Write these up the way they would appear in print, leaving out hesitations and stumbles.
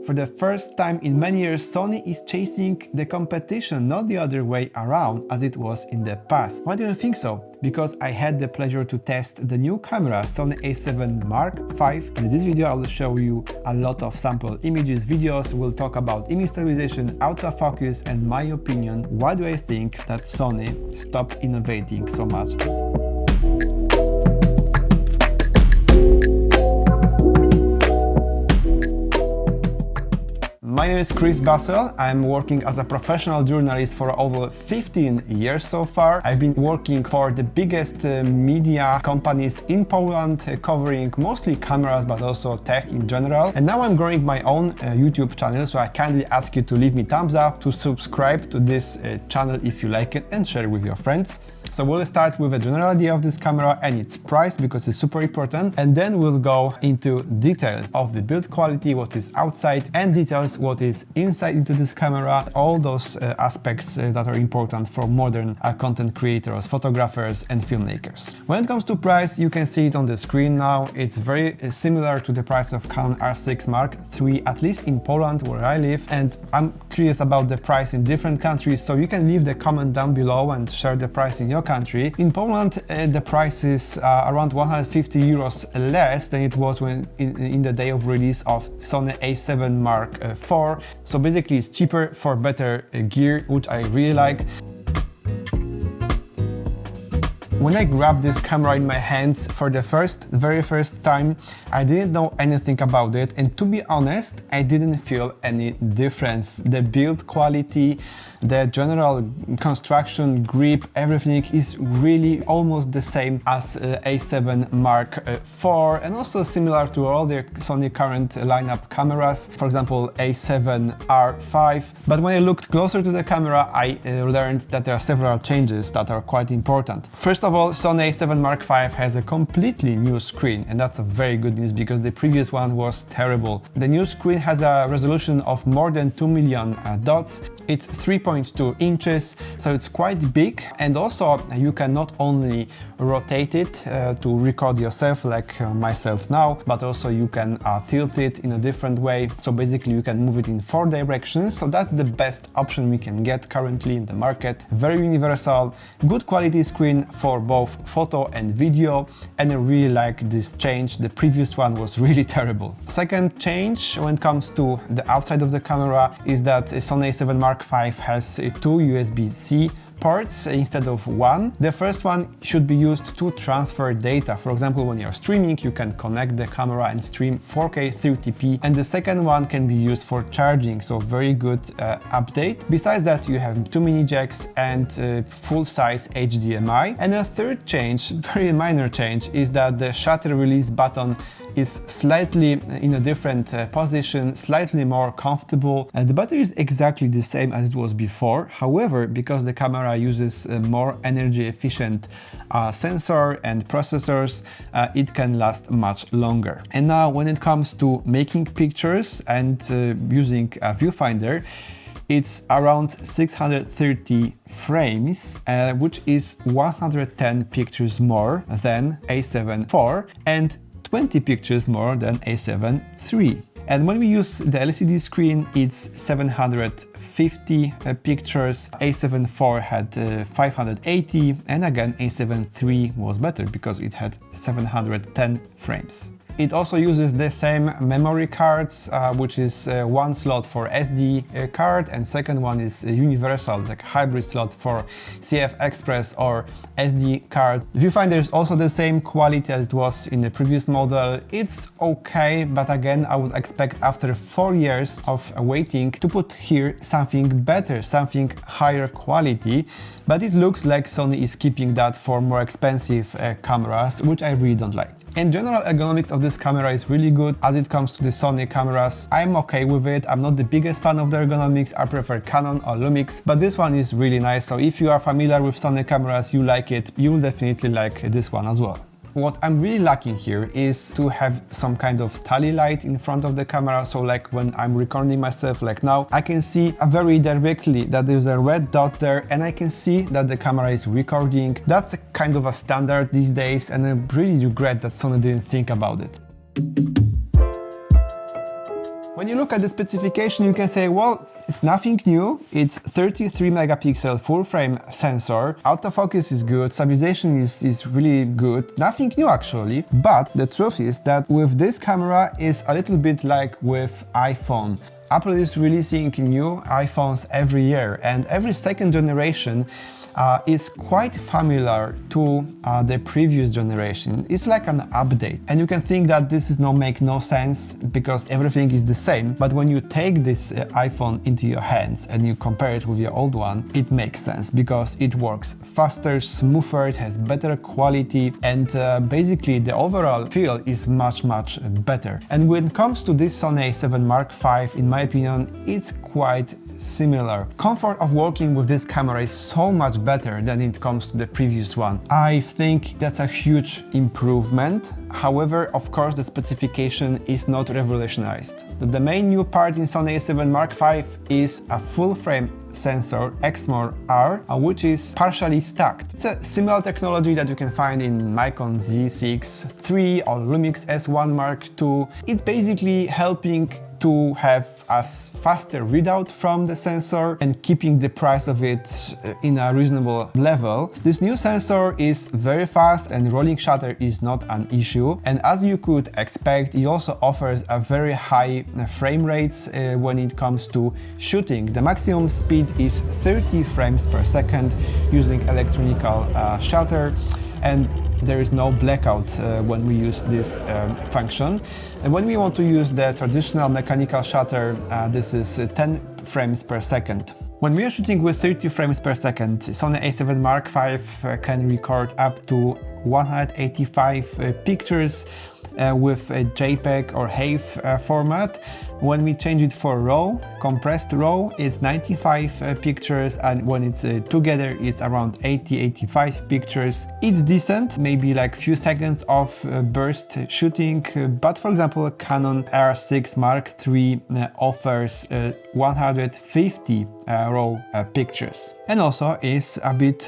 For the first time in many years, Sony is chasing the competition, not the other way around as it was in the past. Why do you think so? Because I had the pleasure to test the new camera, Sony A7 Mark V. In this video I will show you a lot of sample images, videos, we'll talk about image stabilization, autofocus, and my opinion, why do I think that Sony stopped innovating so much. My name is Chris Bassel. I'm working as a professional journalist for over 15 years so far. I've been working for the biggest media companies in Poland, covering mostly cameras but also tech in general. And now I'm growing my own YouTube channel, so I kindly ask you to leave me thumbs up, to subscribe to this channel if you like it, and share with your friends. So we'll start with a general idea of this camera and its price, because it's super important, and then we'll go into details of the build quality, what is outside, and details what is inside into this camera, all those aspects that are important for modern content creators, photographers and filmmakers. When it comes to price, you can see it on the screen now. It's very similar to the price of Canon R6 Mark III, at least in Poland where I live, and I'm curious about the price in different countries, so you can leave the comment down below and share the price in your country. In Poland, the price is around 150 euros less than it was when in the day of release of Sony A7 Mark IV. So basically it's cheaper for better gear, which I really like. When I grabbed this camera in my hands for the very first time, I didn't know anything about it, and to be honest, I didn't feel any difference. The build quality, the general construction, grip, everything is really almost the same as A7 Mark IV, and also similar to all the Sony current lineup cameras, for example A7R5. But when I looked closer to the camera, I learned that there are several changes that are quite important. First of all, Sony A7 Mark V has a completely new screen, and that's a very good news because the previous one was terrible. The new screen has a resolution of more than 2 million dots. It's 3.2 inches, so it's quite big, and also you can not only rotate it to record yourself like myself now, but also you can tilt it in a different way. So basically you can move it in 4 directions, so that's the best option we can get currently in the market. Very universal, good quality screen for both photo and video, and I really like this change. The previous one was really terrible. Second change when it comes to the outside of the camera is that Sony A7 Mark V has 2 USB-C ports instead of 1. The first one should be used to transfer data. For example, when you're streaming, you can connect the camera and stream 4K 30p, and the second one can be used for charging, so very good update. Besides that, you have 2 mini jacks and full-size HDMI. And a third change, very minor change, is that the shutter release button is slightly in a different position, slightly more comfortable. The battery is exactly the same as it was before. However, because the camera uses a more energy efficient sensor and processors, it can last much longer. And now when it comes to making pictures and using a viewfinder, it's around 630 frames, which is 110 pictures more than A7 IV and 20 pictures more than A7 III. And when we use the LCD screen, it's 750 pictures. A7 IV had 580, and again A7 III was better because it had 710 frames. It also uses the same memory cards, which is one slot for SD card and second one is universal, like hybrid slot for CF Express or SD card. Viewfinder is also the same quality as it was in the previous model. It's okay, but again, I would expect after 4 years of waiting to put here something better, something higher quality. But it looks like Sony is keeping that for more expensive cameras, which I really don't like. In general, ergonomics of this camera is really good as it comes to the Sony cameras. I'm okay with it. I'm not the biggest fan of the ergonomics. I prefer Canon or Lumix, but this one is really nice. So if you are familiar with Sony cameras, you like it, you will definitely like this one as well. What I'm really lacking here is to have some kind of tally light in front of the camera, so like when I'm recording myself like now, I can see very directly that there's a red dot there and I can see that the camera is recording. That's a kind of a standard these days and I really regret that Sony didn't think about it. When you look at the specification, you can say, well, it's nothing new. It's 33 megapixel full frame sensor. Autofocus is good. Stabilization is really good. Nothing new actually. But the truth is that with this camera is a little bit like with iPhone. Apple is releasing new iPhones every year, and every second generation is quite familiar to the previous generation. It's like an update. And you can think that this is make no sense because everything is the same. But when you take this iPhone into your hands and you compare it with your old one, it makes sense because it works faster, smoother, it has better quality, and basically the overall feel is much better. And when it comes to this Sony A7 Mark V, in my opinion, it's quite similar. Comfort of working with this camera is so much better than it comes to the previous one. I think that's a huge improvement. However, of course, the specification is not revolutionized. The main new part in Sony A7 Mark V is a full frame sensor Exmor R, which is partially stacked. It's a similar technology that you can find in Nikon Z6 III or Lumix S1 Mark II. It's basically helping to have a faster readout from the sensor and keeping the price of it in a reasonable level. This new sensor is very fast and rolling shutter is not an issue. And as you could expect, it also offers a very high frame rates when it comes to shooting. The maximum speed is 30 frames per second using electronical shutter, and there is no blackout when we use this function. And when we want to use the traditional mechanical shutter, this is 10 frames per second. When we are shooting with 30 frames per second, Sony A7 Mark V can record up to 185 pictures with a JPEG or HEIF format. When we change it for RAW, compressed RAW, it's 95 pictures, and when it's together, it's around 80-85 pictures. It's decent, maybe like few seconds of burst shooting, but for example, Canon R6 Mark III offers 150 RAW pictures. And also is a bit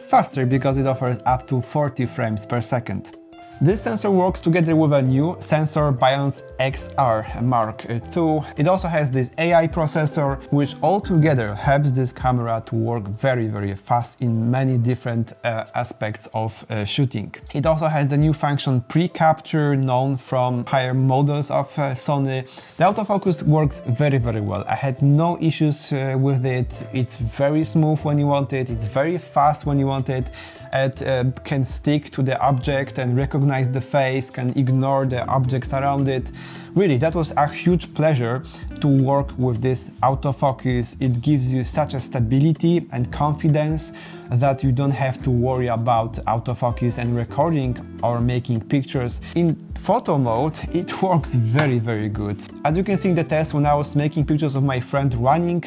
faster because it offers up to 40 frames per second. This sensor works together with a new sensor Bionz XR Mark II. It also has this AI processor, which altogether helps this camera to work very fast in many different aspects of shooting. It also has the new function pre-capture, known from higher models of Sony. The autofocus works very well. I had no issues with it. It's very smooth when you want it. It's very fast when you want it. It can stick to the object and recognize the face, can ignore the objects around it. Really, that was a huge pleasure to work with this autofocus. It gives you such a stability and confidence that you don't have to worry about autofocus and recording or making pictures. In photo mode, it works very good. As you can see in the test, when I was making pictures of my friend running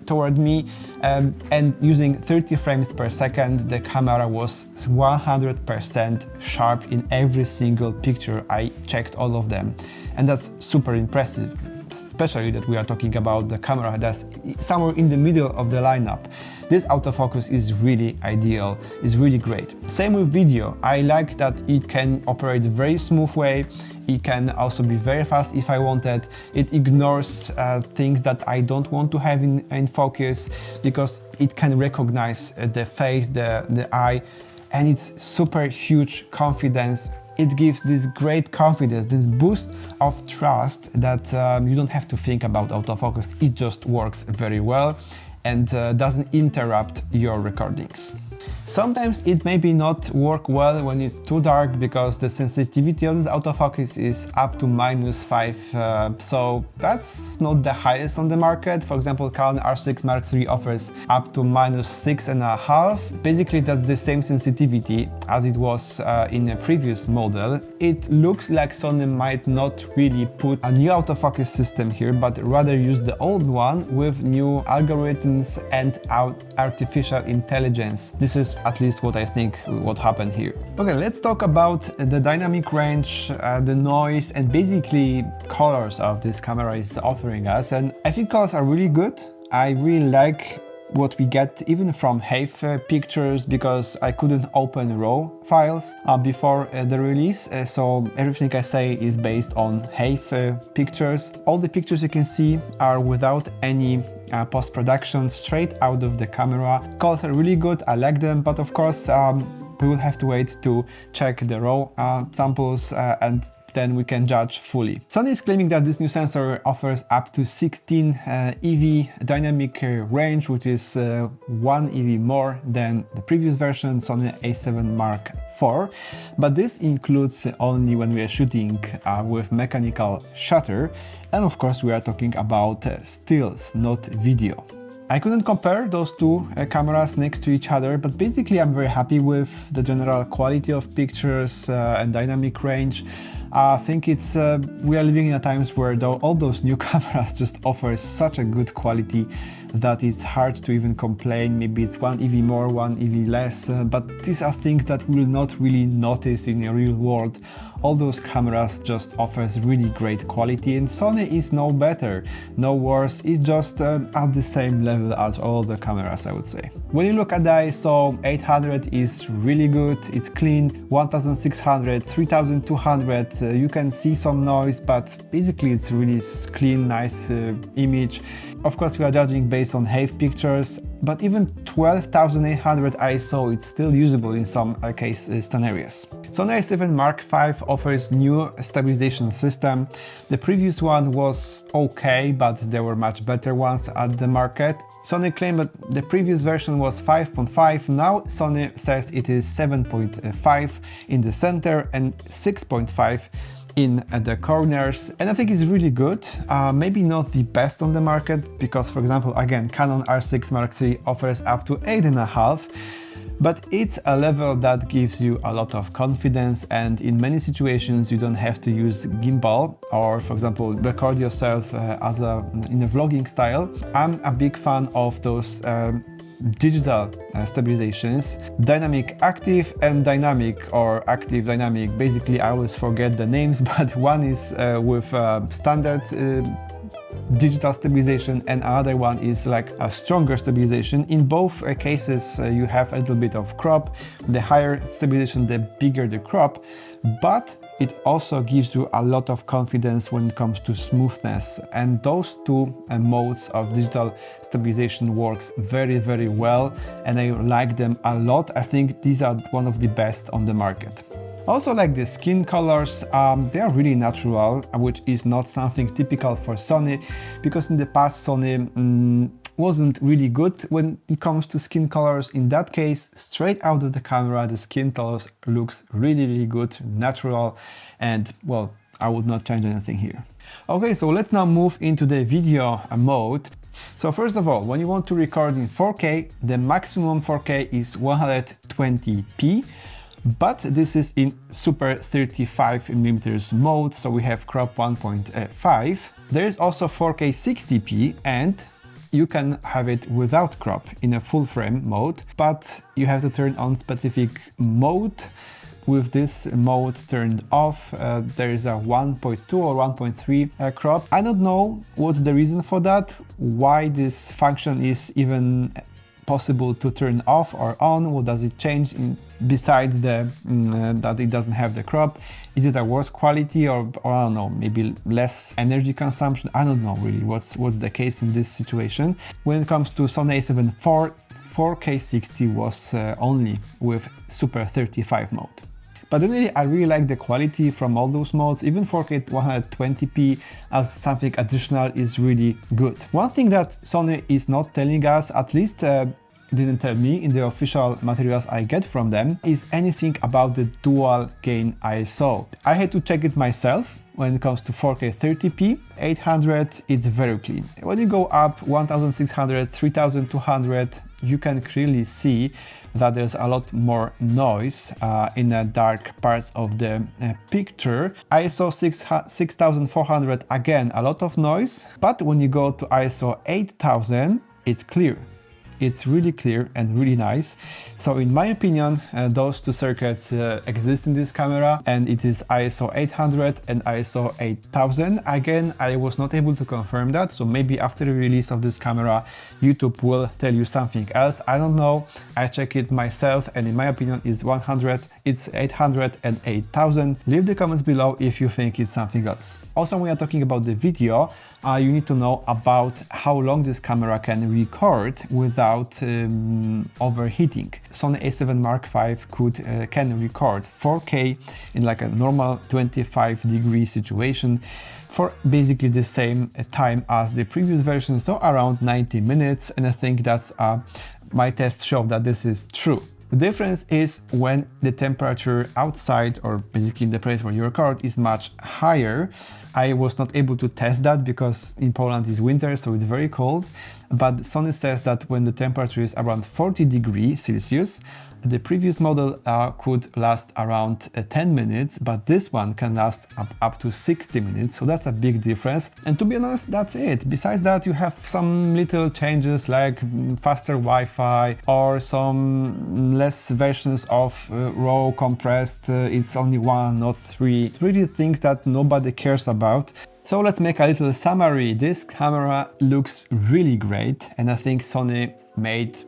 toward me and using 30 frames per second, the camera was 100% sharp in every single picture. I checked all of them, and that's super impressive, especially that we are talking about the camera that's somewhere in the middle of the lineup. This autofocus is really ideal, is really great. Same with video. I like that it can operate very smooth way. It can also be very fast if I wanted. It ignores things that I don't want to have in focus because it can recognize the face, the eye, and it's super huge confidence. It gives this great confidence, this boost of trust that you don't have to think about autofocus. It just works very well and doesn't interrupt your recordings. Sometimes it maybe not work well when it's too dark because the sensitivity of this autofocus is up to -5, so that's not the highest on the market. For example, Canon R6 Mark III offers up to -6.5. Basically, that's the same sensitivity as it was in a previous model. It looks like Sony might not really put a new autofocus system here, but rather use the old one with new algorithms and artificial intelligence. This is at least what I think what happened here. Okay, let's talk about the dynamic range, the noise, and basically colors of this camera is offering us. And I think colors are really good. I really like what we get even from HEIF pictures, because I couldn't open RAW files before the release, so everything I say is based on HEIF pictures. All the pictures you can see are without any post-production, straight out of the camera. Colors are really good, I like them, but of course we will have to wait to check the RAW samples and then we can judge fully. Sony is claiming that this new sensor offers up to 16 EV dynamic range, which is 1 EV more than the previous version, Sony A7 Mark IV, but this includes only when we are shooting with mechanical shutter, and of course we are talking about stills, not video. I couldn't compare those two cameras next to each other, but basically I'm very happy with the general quality of pictures and dynamic range. I think it's we are living in a times where all those new cameras just offer such a good quality that it's hard to even complain. Maybe it's 1 EV more, 1 EV less, but these are things that we will not really notice in the real world. All those cameras just offers really great quality, and Sony is no better, no worse, it's just at the same level as all the cameras, I would say. When you look at the ISO, 800 is really good, it's clean, 1600, 3200, you can see some noise, but basically it's really clean, nice image. Of course we are judging based on HEIF pictures, but even 12,800 ISO, it's still usable in some scenarios. Sony A7 Mark V offers new stabilization system. The previous one was okay, but there were much better ones at the market. Sony claimed that the previous version was 5.5, now Sony says it is 7.5 in the center and 6.5 in the corners, and I think it's really good. Maybe not the best on the market, because for example, again, Canon R6 Mark III offers up to 8.5, but it's a level that gives you a lot of confidence, and in many situations you don't have to use gimbal or, for example, record yourself in a vlogging style. I'm a big fan of those digital stabilizations, dynamic active and dynamic, or active dynamic. Basically I always forget the names, but one is with standard digital stabilization and another one is like a stronger stabilization. In both cases you have a little bit of crop. The higher stabilization, the bigger the crop, but it also gives you a lot of confidence when it comes to smoothness, and those two modes of digital stabilization works very, very well, and I like them a lot. I think these are one of the best on the market. Also like the skin colors, they are really natural, which is not something typical for Sony, because in the past Sony wasn't really good when it comes to skin colors. In that case, straight out of the camera, the skin colors looks really, really good, natural, and well, I would not change anything here. Okay, so let's now move into the video mode. So first of all, when you want to record in 4K, the maximum 4K is 120p, but this is in Super 35mm mode, so we have crop 1.5. There is also 4K 60p, and you can have it without crop in a full frame mode, but you have to turn on specific mode. With this mode turned off, there is a 1.2 or 1.3 crop. I don't know what's the reason for that, why this function is even possible to turn off or on. What does it change besides the that it doesn't have the crop? Is it a worse quality, or I don't know, maybe less energy consumption? I don't know really what's the case in this situation. When it comes to Sony A7 IV, 4K 60 was only with Super 35 mode. But really, I really like the quality from all those modes. Even 4K 120p as something additional is really good. One thing that Sony is not telling us, at least didn't tell me in the official materials I get from them, is anything about the dual gain ISO. I had to check it myself. When it comes to 4K 30p, 800, it's very clean. When you go up 1600, 3200, you can clearly see that there's a lot more noise in the dark parts of the picture. ISO 6400, again, a lot of noise, but when you go to ISO 8000, it's clear. It's really clear and really nice. So in my opinion, those two circuits exist in this camera, and it is ISO 800 and ISO 8000. Again, I was not able to confirm that, so maybe after the release of this camera, YouTube will tell you something else. I don't know. I check it myself, and in my opinion, it's 100, it's 800 and 8000. Leave the comments below if you think it's something else. Also, when we are talking about the video, you need to know about how long this camera can record without overheating. Sony A7 Mark V can record 4K in like a normal 25-degree situation for basically the same time as the previous version, so around 90 minutes, and I think that's my test showed that this is true. The difference is when the temperature outside, or basically in the place where you record, is much higher. I was not able to test that because in Poland it's winter, so it's very cold. But Sony says that when the temperature is around 40 degrees Celsius, the previous model could last around 10 minutes, but this one can last up to 60 minutes, so that's a big difference. And to be honest, that's it. Besides that, you have some little changes like faster Wi-Fi or some less versions of RAW compressed. It's only 1, not 3. It's really things that nobody cares about. So let's make a little summary. This camera looks really great, and I think Sony made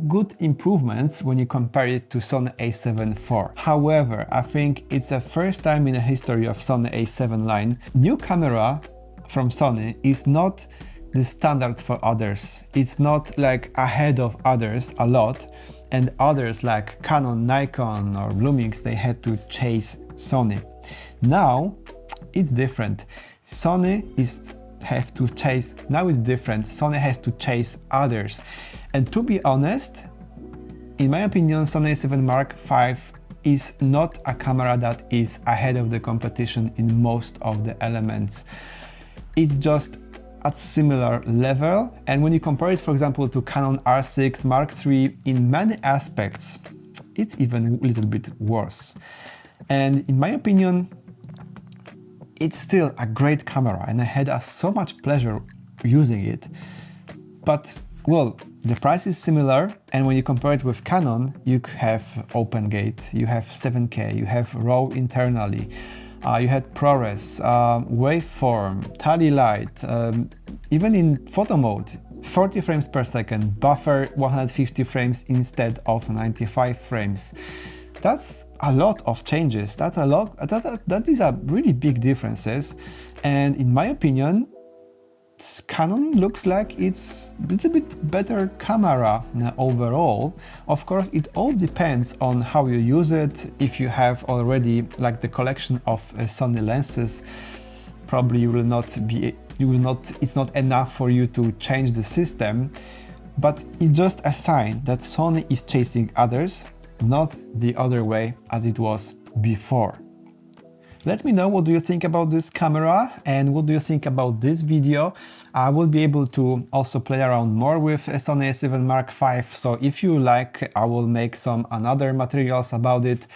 good improvements when you compare it to Sony A7 IV. However, I think it's the first time in the history of Sony A7 line, new camera from Sony is not the standard for others. It's not like ahead of others a lot, and others like Canon, Nikon or Lumix, they had to chase Sony. Now it's different. Sony have to chase, now it's different. Sony has to chase others. And to be honest, in my opinion, Sony A7 Mark V is not a camera that is ahead of the competition in most of the elements. It's just at similar level. And when you compare it, for example, to Canon R6 Mark III, in many aspects, it's even a little bit worse. And in my opinion, it's still a great camera, and I had so much pleasure using it. But, well, the price is similar, and when you compare it with Canon, you have Open Gate, you have 7K, you have RAW internally, you had ProRes, waveform, tally light, even in photo mode, 40 frames per second, buffer 150 frames instead of 95 frames. That's a lot of changes. That's a lot. That is a really big differences, and in my opinion, Canon looks like it's a little bit better camera overall. Of course, it all depends on how you use it. If you have already like the collection of Sony lenses, probably it's not enough for you to change the system, but it's just a sign that Sony is chasing others, not the other way as it was before. Let me know what do you think about this camera and what do you think about this video. I will be able to also play around more with Sony A7 Mark V, so if you like, I will make some another materials about it.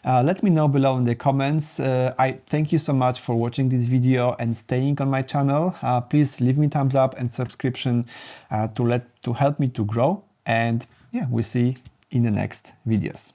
Let me know below in the comments. I thank you so much for watching this video and staying on my channel. Please leave me thumbs up and subscription to help me to grow, and yeah, we'll see in the next videos.